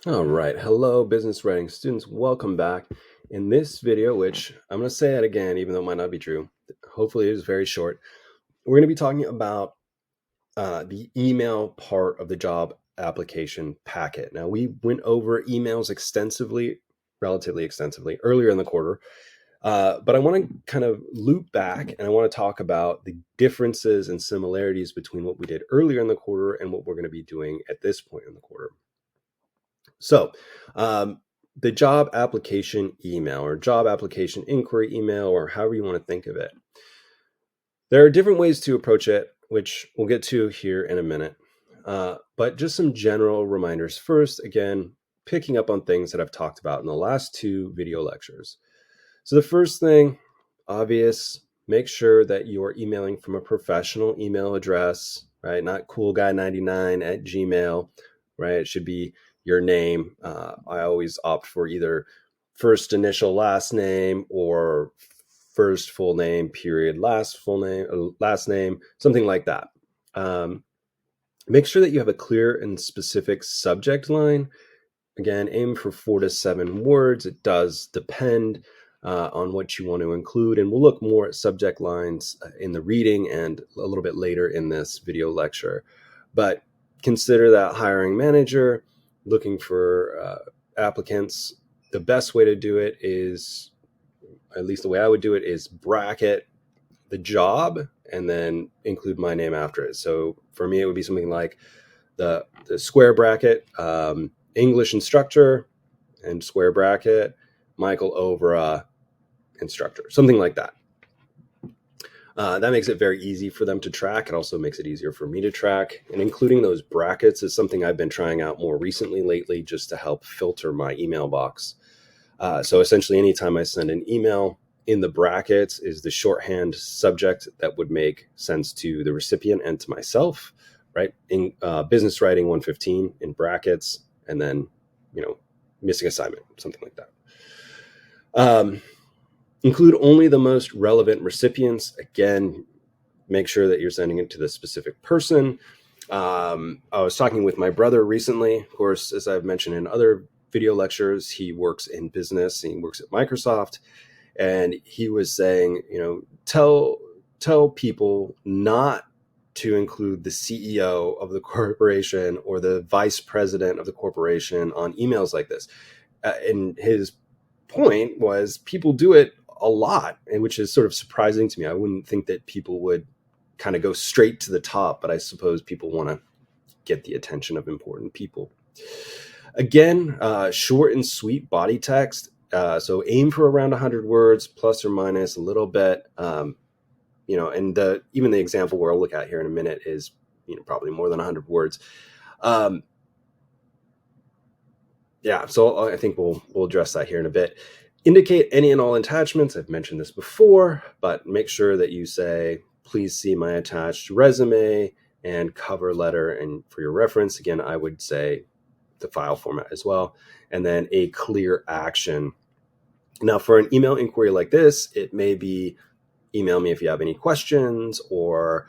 All right. Hello, business writing students. Welcome back. In this video, which I'm going to say it again, even though it might not be true, hopefully it is very short, we're going to be talking about the email part of the job application packet. Now, we went over emails extensively, relatively extensively, earlier in the quarter, but I want to kind of loop back and I want to talk about the differences and similarities between what we did earlier in the quarter and what we're going to be doing at this point in the quarter. So, the job application email or job application inquiry email, or however you want to think of it, there are different ways to approach it, which we'll get to here in a minute. But just some general reminders. First, again, picking up on things that I've talked about in the last two video lectures. So the first thing, obvious, make sure that you're emailing from a professional email address, right? Not coolguy99@gmail, right? It should be your name. I always opt for either first initial last name or first full name, period, last full name, last name, something like that. Make sure that you have a clear and specific subject line. Again, aim for 4 to 7 words. It does depend on what you want to include. And we'll look more at subject lines in the reading and a little bit later in this video lecture. But consider that hiring manager looking for applicants. The best way to do it is, at least the way I would do it, is bracket the job and then include my name after it. So for me, it would be something like the square bracket, English instructor, and square bracket, Michael Overa, instructor, something like that. That makes it very easy for them to track. It also makes it easier for me to track. And including those brackets is something I've been trying out more recently lately just to help filter my email box. So essentially, anytime I send an email, in the brackets is the shorthand subject that would make sense to the recipient and to myself, right? In business writing 115 in brackets, and then, missing assignment, something like that. Include only the most relevant recipients. Again, make sure that you're sending it to the specific person. I was talking with my brother recently. Of course, as I've mentioned in other video lectures, he works in business and he works at Microsoft. And he was saying, tell people not to include the CEO of the corporation or the vice president of the corporation on emails like this. And his point was people do it a lot, and which is sort of surprising to me. I wouldn't think that people would kind of go straight to the top, but I suppose people want to get the attention of important people. Again, short and sweet body text. So aim for around 100 words, plus or minus a little bit. And even the example where I'll look at here in a minute is, probably more than 100 words. So I think we'll address that here in a bit. Indicate any and all attachments. I've mentioned this before, but make sure that you say, please see my attached resume and cover letter. And for your reference, again, I would say the file format as well. And then a clear action. Now, for an email inquiry like this, it may be email me if you have any questions, or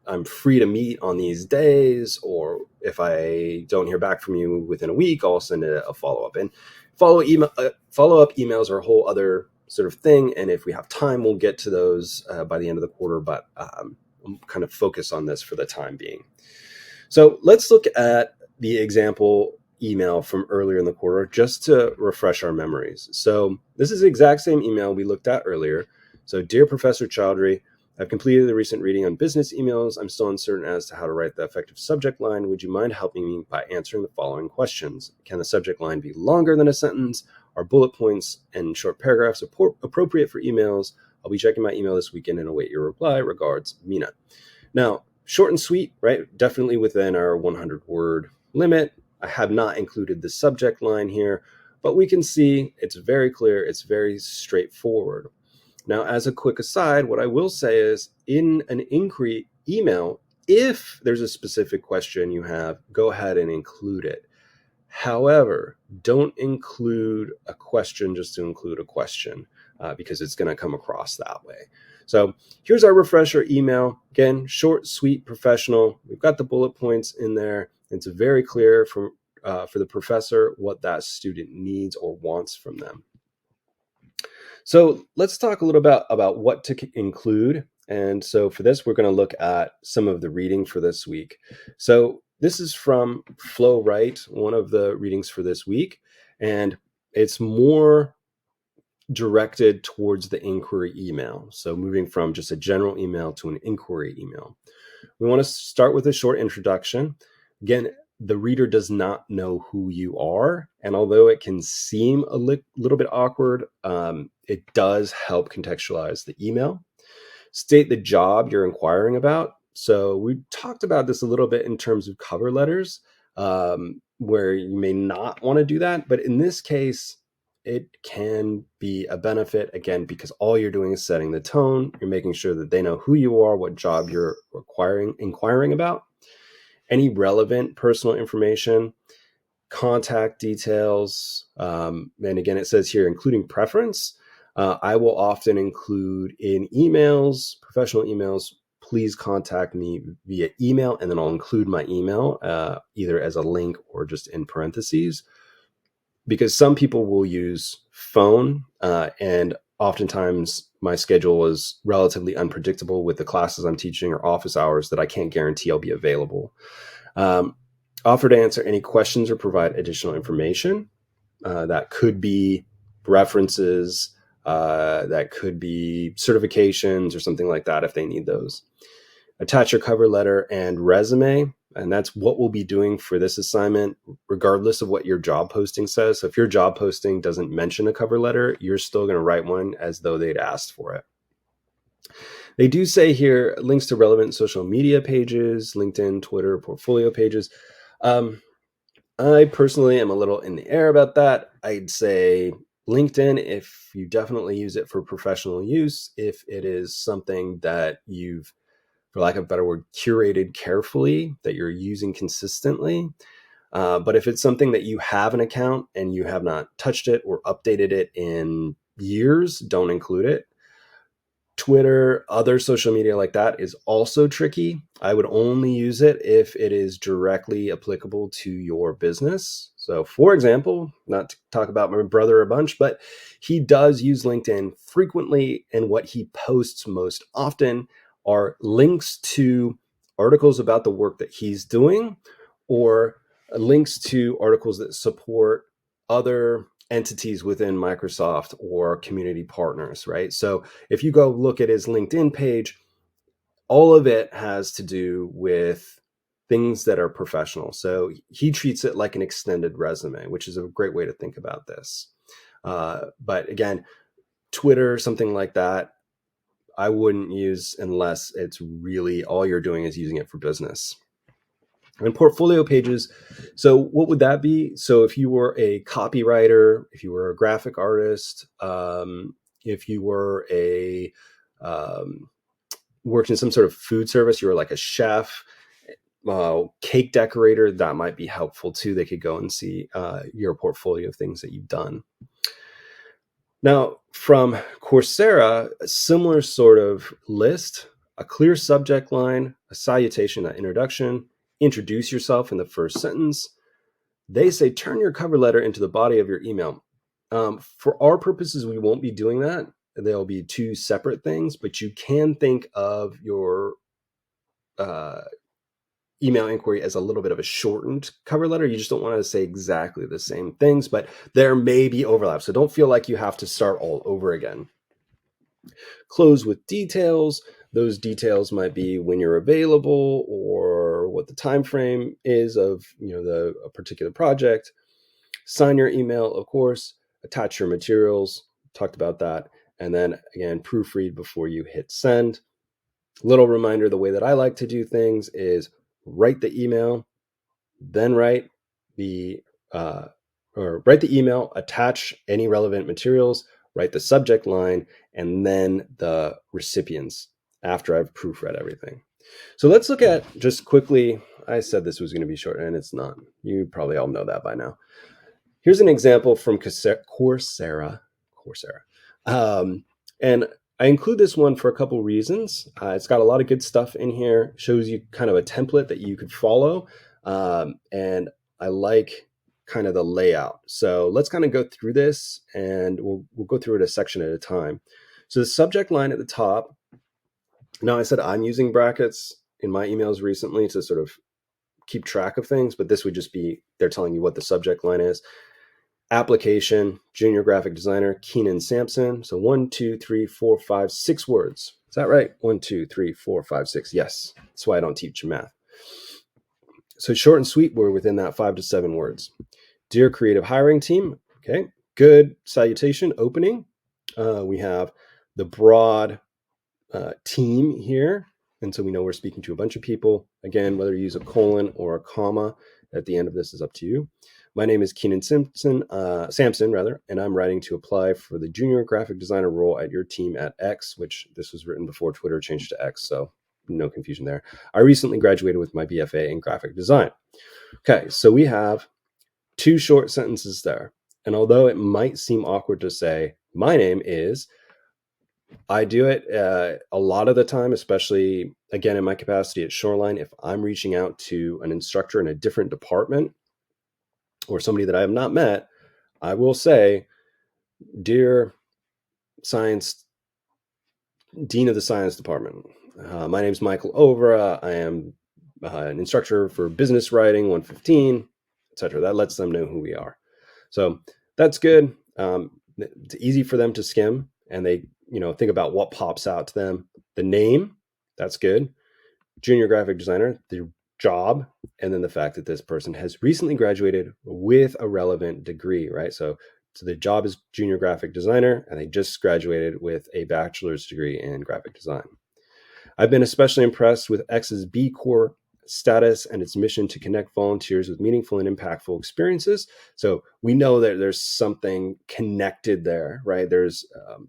I'm free to meet on these days, or if I don't hear back from you within a week, I'll send a follow-up. And follow-up emails are a whole other sort of thing. And if we have time, we'll get to those by the end of the quarter, but I'm kind of focused on this for the time being. So let's look at the example email from earlier in the quarter just to refresh our memories. So this is the exact same email we looked at earlier. So, dear Professor Chowdhury, I've completed the recent reading on business emails. I'm still uncertain as to how to write the effective subject line. Would you mind helping me by answering the following questions? Can the subject line be longer than a sentence? Are bullet points and short paragraphs appropriate for emails? I'll be checking my email this weekend and await your reply. Regards, Mina. Now, short and sweet, right? Definitely within our 100-word limit. I have not included the subject line here, but we can see it's very clear. It's very straightforward. Now, as a quick aside, what I will say is in an inquiry email, if there's a specific question you have, go ahead and include it. However, don't include a question just to include a question because it's going to come across that way. So here's our refresher email. Again, short, sweet, professional. We've got the bullet points in there. It's very clear from for the professor what that student needs or wants from them. So let's talk a little bit about what to include. And so for this, we're going to look at some of the reading for this week. So this is from Flow Right, one of the readings for this week, and it's more directed towards the inquiry email. So moving from just a general email to an inquiry email. We want to start with a short introduction. Again, the reader does not know who you are. And although it can seem a little bit awkward, it does help contextualize the email. State the job you're inquiring about. So we talked about this a little bit in terms of cover letters, where you may not want to do that. But in this case, it can be a benefit, again, because all you're doing is setting the tone. You're making sure that they know who you are, what job you're inquiring about, any relevant personal information, contact details. And again, it says here, including preference. I will often include in emails, professional emails, please contact me via email, and then I'll include my email either as a link or just in parentheses, because some people will use phone, and oftentimes my schedule is relatively unpredictable with the classes I'm teaching or office hours that I can't guarantee I'll be available. Offer to answer any questions or provide additional information. That could be references, that could be certifications or something like that if they need those. Attach your cover letter and resume, and that's what we'll be doing for this assignment, regardless of what your job posting says. So if your job posting doesn't mention a cover letter, you're still going to write one as though they'd asked for it. They do say here links to relevant social media pages, LinkedIn, Twitter, portfolio pages. I personally am a little in the air about that. I'd say LinkedIn, if you definitely use it for professional use, if it is something that you've, for lack of a better word, curated carefully, that you're using consistently. But if it's something that you have an account and you have not touched it or updated it in years, don't include it. Twitter, other social media like that is also tricky. I would only use it if it is directly applicable to your business. So for example, not to talk about my brother a bunch, but he does use LinkedIn frequently, and what he posts most often are links to articles about the work that he's doing, or links to articles that support other entities within Microsoft or community partners, right? So if you go look at his LinkedIn page, all of it has to do with things that are professional. So he treats it like an extended resume, which is a great way to think about this. But again, Twitter, something like that, I wouldn't use unless it's really all you're doing is using it for business. And portfolio pages, so what would that be? So if you were a copywriter, if you were a graphic artist, if you were worked in some sort of food service, you were like a chef, cake decorator, that might be helpful too. They could go and see your portfolio of things that you've done. Now, from Coursera, a similar sort of list, a clear subject line, a salutation, an introduction, introduce yourself in the first sentence. They say turn your cover letter into the body of your email. For our purposes, we won't be doing that. They'll be two separate things, but you can think of your email inquiry as a little bit of a shortened cover letter. You just don't want to say exactly the same things, but there may be overlap. So don't feel like you have to start all over again. Close with details. Those details might be when you're available or what the time frame is of a particular project. Sign your email, of course. Attach your materials. Talked about that. And then again, proofread before you hit send. Little reminder, the way that I like to do things is write the email, then write the email, attach any relevant materials, write the subject line, and then the recipients after I've proofread everything. So let's look at just quickly. I said this was going to be short, and it's not. You probably all know that by now. Here's an example from Coursera. And I include this one for a couple reasons. It's got a lot of good stuff in here, shows you kind of a template that you could follow. And I like kind of the layout. So let's kind of go through this, and we'll go through it a section at a time. So the subject line at the top. Now, I said I'm using brackets in my emails recently to sort of keep track of things, but this would just be they're telling you what the subject line is. Application, junior graphic designer, Keenan Sampson. So 1, 2, 3, 4, 5, 6 words. Is that right? 1, 2, 3, 4, 5, 6. Yes. That's why I don't teach math. So short and sweet, we're within that 5 to 7 words. Dear creative hiring team. Okay. Good salutation opening. We have the broad team here. And so we know we're speaking to a bunch of people. Again, whether you use a colon or a comma at the end of this is up to you. My name is Keenan Sampson, and I'm writing to apply for the junior graphic designer role at your team at X, which this was written before Twitter changed to X, so no confusion there. I recently graduated with my BFA in graphic design. Okay, so we have 2 short sentences there. And although it might seem awkward to say, my name is, I do it a lot of the time, especially, again, in my capacity at Shoreline. If I'm reaching out to an instructor in a different department or somebody that I have not met, I will say, dear science, dean of the science department, my name is Michael Overa. I am an instructor for business writing 115, etc. That lets them know who we are. So that's good. It's easy for them to skim, and they think about what pops out to them. The name, that's good. Junior graphic designer, the job, and then the fact that this person has recently graduated with a relevant degree, right? So the job is junior graphic designer, and they just graduated with a bachelor's degree in graphic design. I've been especially impressed with X's B Corp status and its mission to connect volunteers with meaningful and impactful experiences. So we know that there's something connected there, right? There's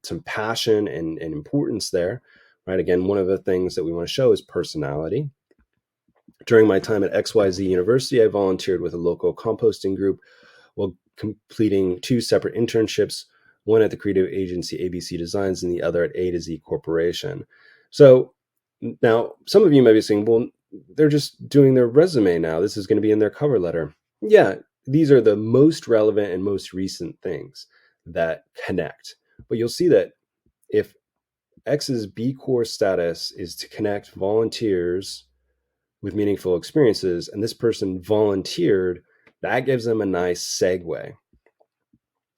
some passion and importance there, right? Again, one of the things that we want to show is personality. During my time at XYZ University, I volunteered with a local composting group while completing 2 separate internships, one at the creative agency ABC Designs and the other at A to Z Corporation. So now some of you might be saying, well, they're just doing their resume now. This is going to be in their cover letter. Yeah, these are the most relevant and most recent things that connect. But you'll see that if X's B Corps status is to connect volunteers with meaningful experiences, and this person volunteered, that gives them a nice segue.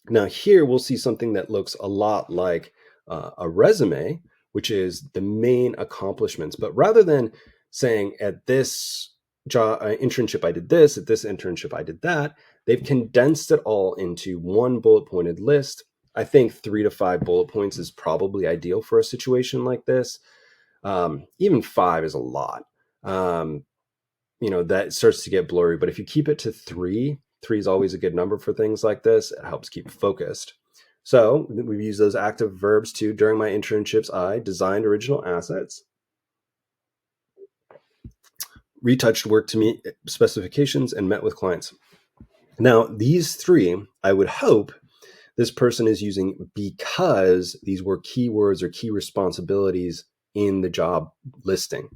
Now here we'll see something that looks a lot like a resume, which is the main accomplishments. But rather than saying at this job internship I did this, at this internship I did that, they've condensed it all into one bullet pointed list. I think 3 to 5 bullet points is probably ideal for a situation like this. Even 5 is a lot. That starts to get blurry. But if you keep it to 3 is always a good number for things like this. It helps keep focused. So we've used those active verbs too. During my internships, I designed original assets, retouched work to meet specifications, and met with clients. Now, these 3, I would hope this person is using because these were keywords or key responsibilities in the job listing.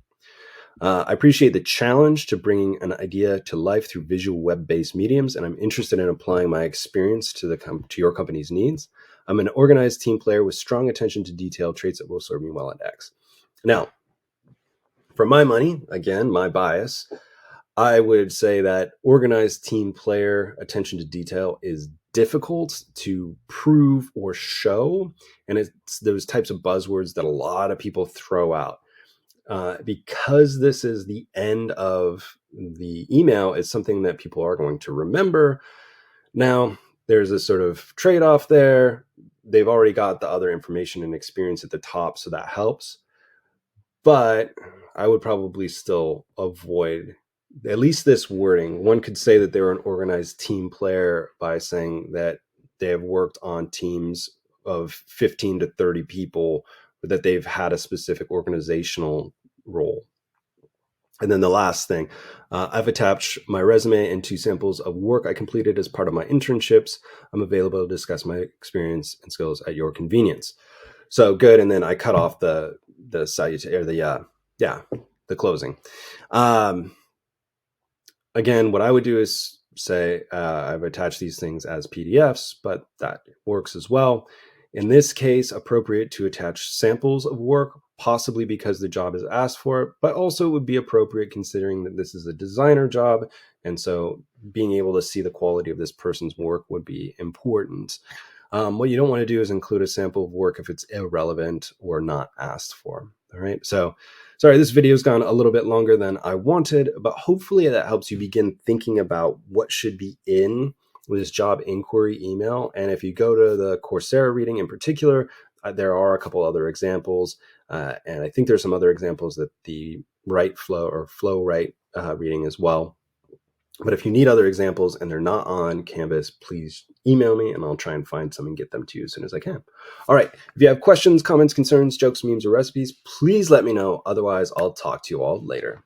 I appreciate the challenge to bringing an idea to life through visual web-based mediums, and I'm interested in applying my experience to your company's needs. I'm an organized team player with strong attention to detail, traits that will serve me well at X. Now, for my money, again, my bias, I would say that organized team player, attention to detail is difficult to prove or show, and it's those types of buzzwords that a lot of people throw out. Because this is the end of the email, it's something that people are going to remember. Now, there's a sort of trade-off there. They've already got the other information and experience at the top, so that helps. But I would probably still avoid at least this wording. One could say that they're an organized team player by saying that they have worked on teams of 15 to 30 people, but that they've had a specific organizational role. And then the last thing, I've attached my resume and 2 samples of work I completed as part of my internships. I'm available to discuss my experience and skills at your convenience. So good. And then I cut off the salutation or the closing. Again, what I would do is say I've attached these things as PDFs, but that works as well. In this case, appropriate to attach samples of work, possibly because the job is asked for it, but also would be appropriate considering that this is a designer job. And so being able to see the quality of this person's work would be important. What you don't want to do is include a sample of work if it's irrelevant or not asked for. All right. So sorry, this video's gone a little bit longer than I wanted, but hopefully that helps you begin thinking about what should be in this job inquiry email. And if you go to the Coursera reading in particular, there are a couple other examples. And I think there's some other examples that the Write Flow or Flow Write reading as well. But if you need other examples and they're not on Canvas, please email me and I'll try and find some and get them to you as soon as I can. All right. If you have questions, comments, concerns, jokes, memes, or recipes, please let me know. Otherwise, I'll talk to you all later.